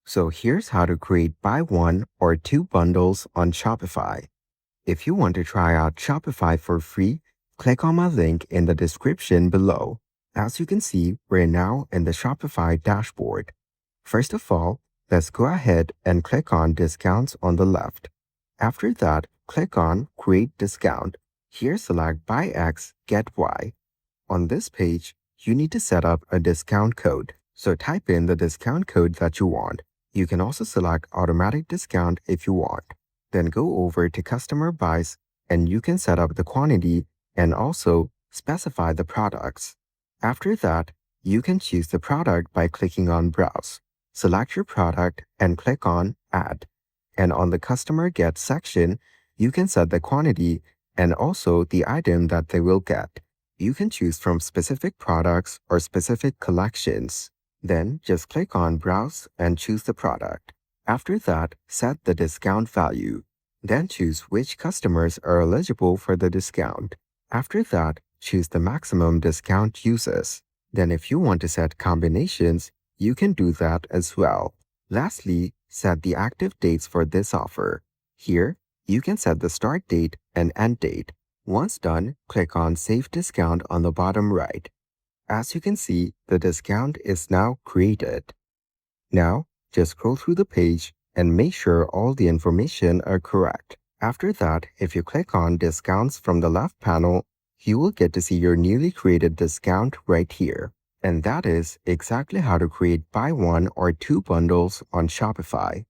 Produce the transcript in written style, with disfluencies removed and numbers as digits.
So here's how to create buy one or two bundles on Shopify. If you want to try out Shopify for free, click on my link in the description below. As you can see, we're now in the Shopify dashboard. First of all, let's go ahead and click on Discounts on the left. After that, click on Create Discount. Here select Buy X, Get Y. On this page, you need to set up a discount code. So type in the discount code that you want. You can also select automatic discount if you want. Then go over to customer buys and you can set up the quantity and also specify the products. After that, you can choose the product by clicking on Browse. Select your product and click on Add. And on the Customer Get section, you can set the quantity and also the item that they will get. You can choose from specific products or specific collections. Then just click on Browse and choose the product. After that, set the discount value. Then choose which customers are eligible for the discount. After that, choose the maximum discount uses. Then if you want to set combinations, you can do that as well. Lastly, set the active dates for this offer. Here, you can set the start date and end date. Once done, click on Save Discount on the bottom right. As you can see, the discount is now created. Now, just scroll through the page and make sure all the information are correct. After that, if you click on Discounts from the left panel, you will get to see your newly created discount right here. And that is exactly how to create buy one or two bundles on Shopify.